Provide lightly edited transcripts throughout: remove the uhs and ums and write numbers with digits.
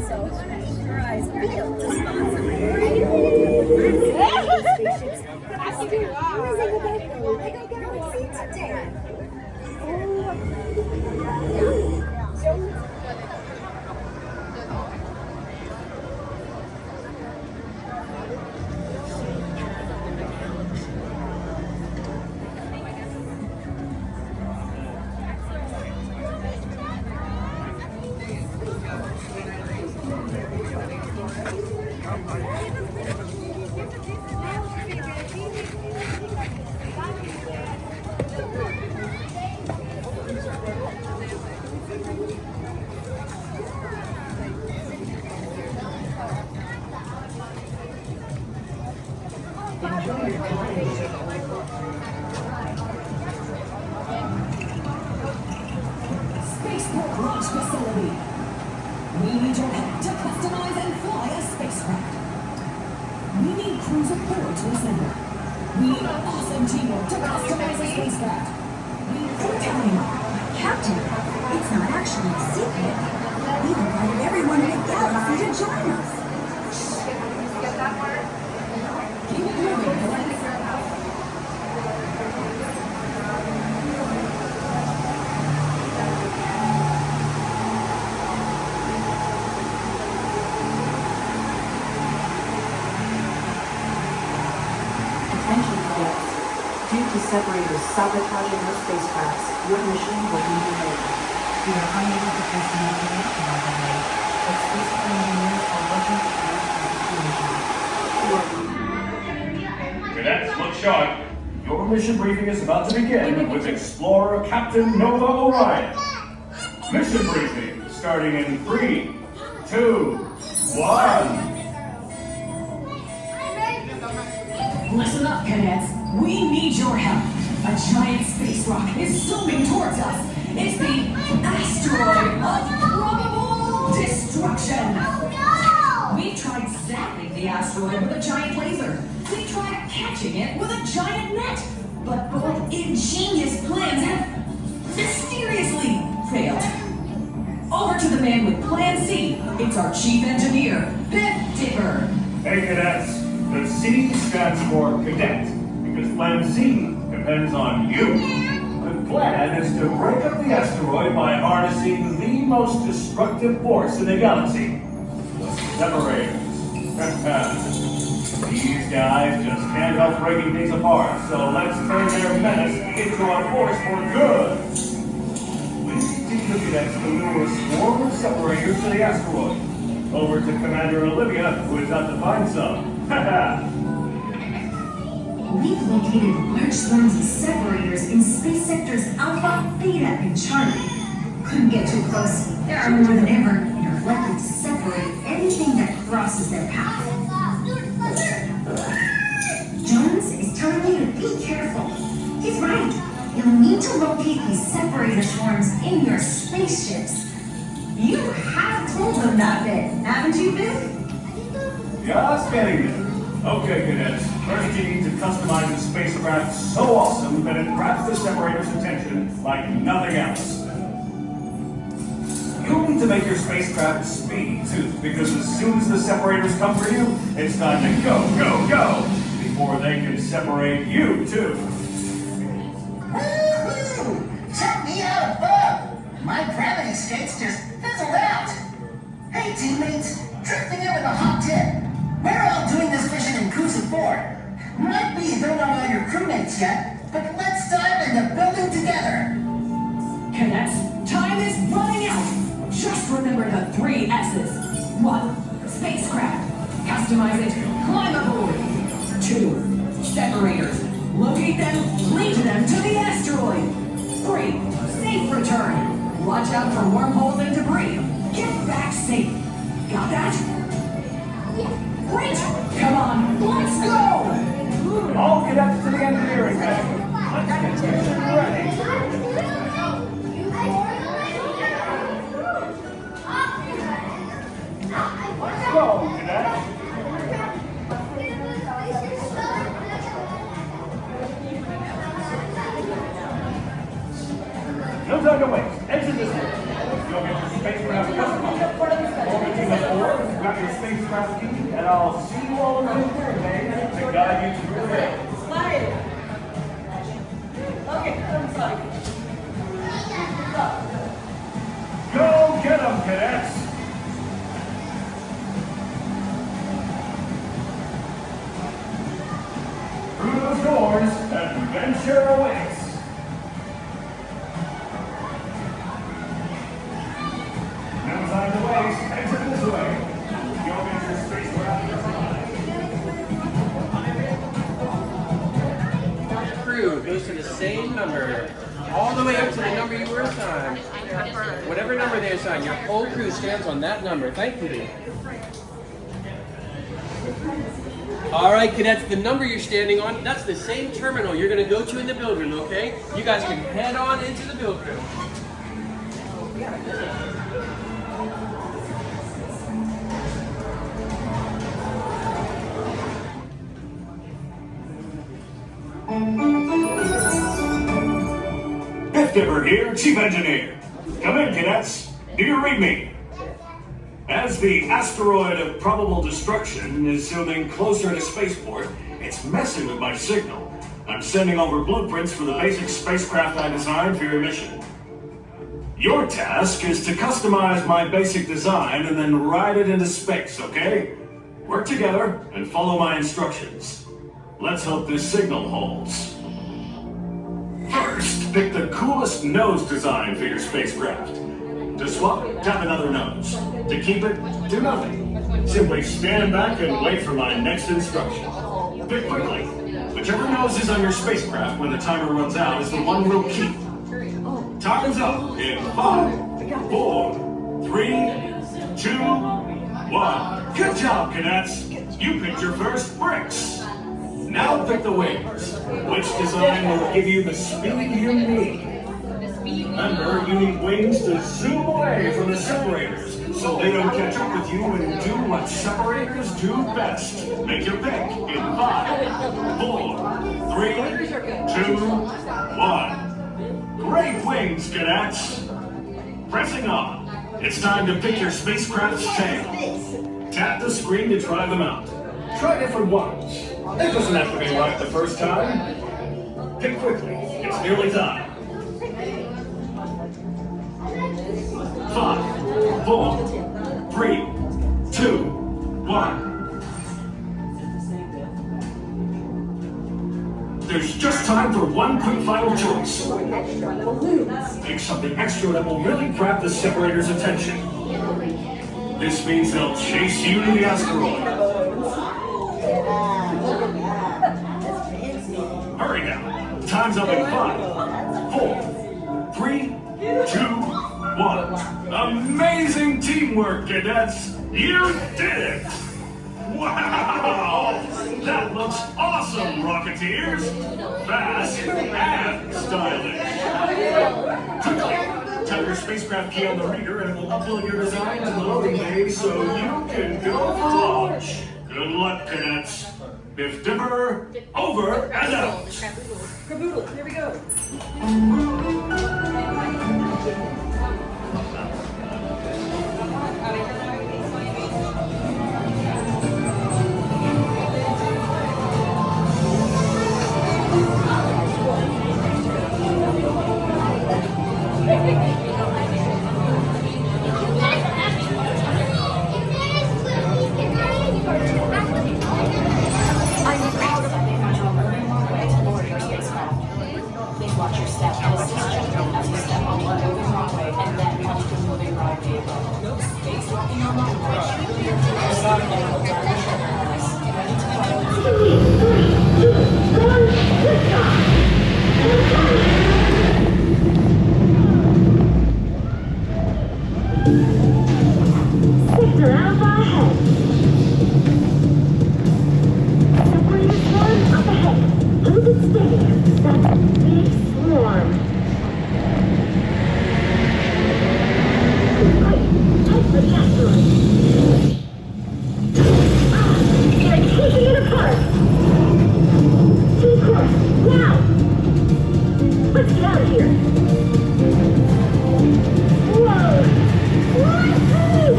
So your eyes peeled to spot something, right? Spaceships. Today. Spaceport launch facility. We need your help to customize and fly a spacecraft. We need crews of 4 to assemble. We need awesome teamwork to customize a spacecraft. We're telling you, Captain, it's not actually a secret. We've invited everyone in the galaxy to join us. Keep it moving, Glenn. Attention cadets. Due to separators sabotaging our spacecrafts, your mission will be delayed. We are unable to place an information on the delay, but space engineers are working to correct the situation. Cadets, look sharp. Your mission briefing is about to begin with Explorer Captain Nova Orion. Mission briefing starting in 3, 2, 1. Listen up, cadets. We need your help. A giant space rock is zooming towards us. It's the asteroid of probable destruction. We tried zapping the asteroid with a giant laser. We tried catching it with a giant net. But both ingenious plans have mysteriously failed. Over to the man with Plan C. It's our chief engineer, Biff Dipper. Hey cadets, the C stands for cadet, because Plan C depends on you. The plan is to break up the asteroid by harnessing the most destructive force in the galaxy. The separators. These guys just can't help breaking things apart, so let's turn their menace into a force for good. We need the cadets to lure a swarm of separators to the asteroid. Over to Commander Olivia, who is out to find some. We've located large swarms of separators in space sectors Alpha, Theta, and Charlie. Couldn't get too close. There are more than ever and are likely to separate anything that crosses their path. Jones is telling you to be careful. He's right. You'll need to locate these separator swarms in your spaceships. You have told them that bit, haven't you, Biff? Just getting there. Okay, cadets. First, you need to customize the spacecraft so awesome that it grabs the separator's attention like nothing else. You'll need to make your spacecraft speedy, too, because as soon as the separators come for you, it's time to go, go, go, before they can separate you, too. Woo-hoo! Check me out above! My gravity skates just fizzled out! Hey teammates, drifting in with a hot tip. We're all doing this mission in Cruiser 4. Might be you don't know all your crewmates yet, but let's dive into building together. Cadets, time is running out. Just remember the 3 S's. 1. Spacecraft. Customize it. Climb aboard. 2. Separators. Locate them. Lead them to the asteroid. 3. Safe return. Watch out for wormholes and debris. Get back safe. Got that? Great! Come on, let's go! All cadets to the engineering bay. Let's get this ready. Let's go, cadets. No time to waste. Exit this way. You'll get your spacecraft customized. All the team has grab your spacecraft key, and I'll see you all in the pyramid to guide you through the day. Slide. Okay, come slide. Go get 'em, cadets! Through those doors, adventure awaits. No time to waste. Exit this way. You'll get your spacecraft design. Crew goes to the same number, all the way up to the number you were assigned. Whatever number they assign, your whole crew stands on that number. Thank you. All right, cadets, the number you're standing on, that's the same terminal you're going to go to in the build room, okay? You guys can head on into the build room. Dipper here, Chief Engineer. Come in, cadets. Do you read me? As the asteroid of probable destruction is zooming closer to spaceport, it's messing with my signal. I'm sending over blueprints for the basic spacecraft I designed for your mission. Your task is to customize my basic design and then ride it into space, okay? Work together and follow my instructions. Let's hope this signal holds. First, pick the coolest nose design for your spacecraft. To swap, tap another nose. To keep it, do nothing. Simply stand back and wait for my next instruction. Pick quickly. Whichever nose is on your spacecraft when the timer runs out is the one we'll keep. Time's up in 5, 4, 3, 2, 1. Good job, cadets. You picked your first bricks. Now pick the wings. Which design will give you the speed you need? Remember, you need wings to zoom away from the separators so they don't catch up with you and do what separators do best. Make your pick in 5, 4, 3, 2, 1. Great wings, cadets! Pressing on. It's time to pick your spacecraft's tail. Tap the screen to try them out. Try different ones. It doesn't have to be right the first time. Pick quickly. It's nearly time. 5, 4, 3, 2, 1. There's just time for one quick final choice. Pick something extra that will really grab the separator's attention. This means they'll chase you to the asteroid. Hurry now. Time's up in 5, 4, 3, 2, 1. Amazing teamwork, cadets! You did it! Wow! That looks awesome, Rocketeers! Fast and stylish! Quickly, tap your spacecraft key on the reader and we'll upload your design to the loading bay so you can go for launch. Good luck, cadets. Biff Dipper, over and out. Caboodle, here we go. Watch your step and assist gentlemen as you step onto the moving runway and then onto the moving ride vehicle. Space walking on the runway. Starting and hold down the shoulder harness. Ready to follow. 3, 2, 1, liftoff! Sector Alpha ahead. Separator swarm up ahead. Hold it steady. That's a big swarm. Great. Head for the asteroid. They're taking it apart. Change course. Now. Let's get out of here. Whoa. Woohoo!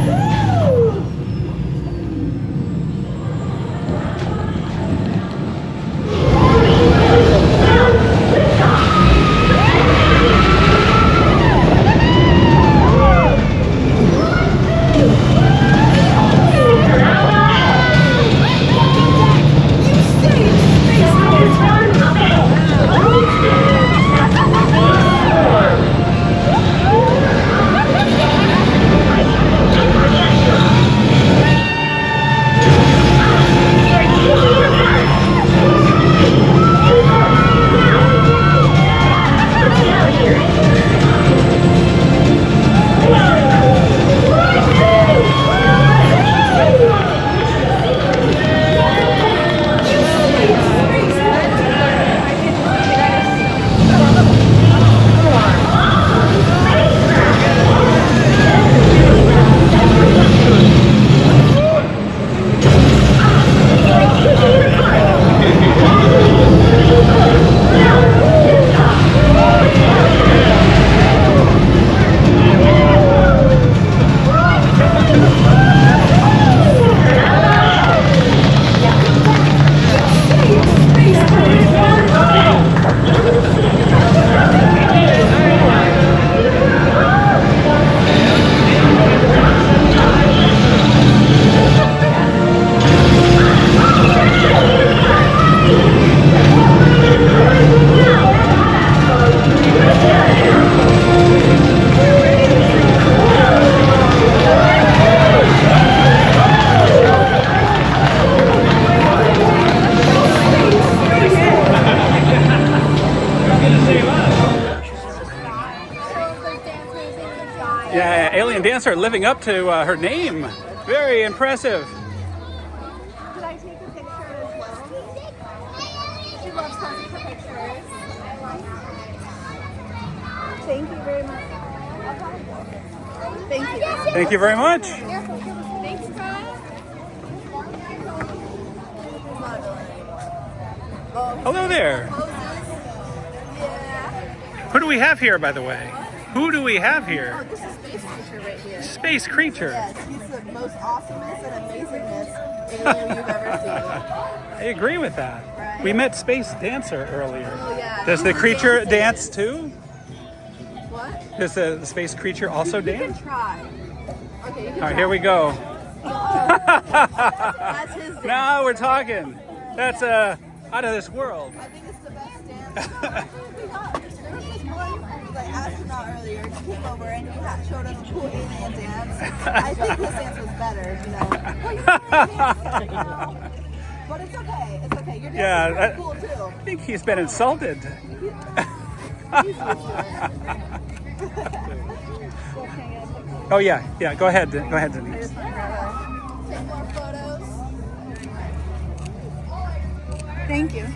Woohoo! Dancer living up to her name. Very impressive. Could I take a picture as well? She loves posing for pictures. Thank you very much. Thank you. Thank you very much. Thanks, Brian. Hello there. Yeah. Who do we have here, by the way? Who do we have here? Oh, this is Space Creature right here. Space Creature. Yes, he's the most awesomest and amazingness alien you've ever seen. I agree with that. Right. We met Space Dancer earlier. Oh, yeah. Does the creature dance too? What? Does the space creature also You can dance? try. Okay, you can All right, here we go. That's his dance. Now we're talking. That's out of this world. I think it's the best dance. No, actually, there was this one like astronaut earlier. He came over and he showed us a cool alien dance. I think his dance was better, you know. But it's okay. It's okay. Your dance Yeah, is pretty cool too. I think he's been insulted. He's used to it. Oh yeah, yeah. Go ahead, Denise. Take more photos. Thank you.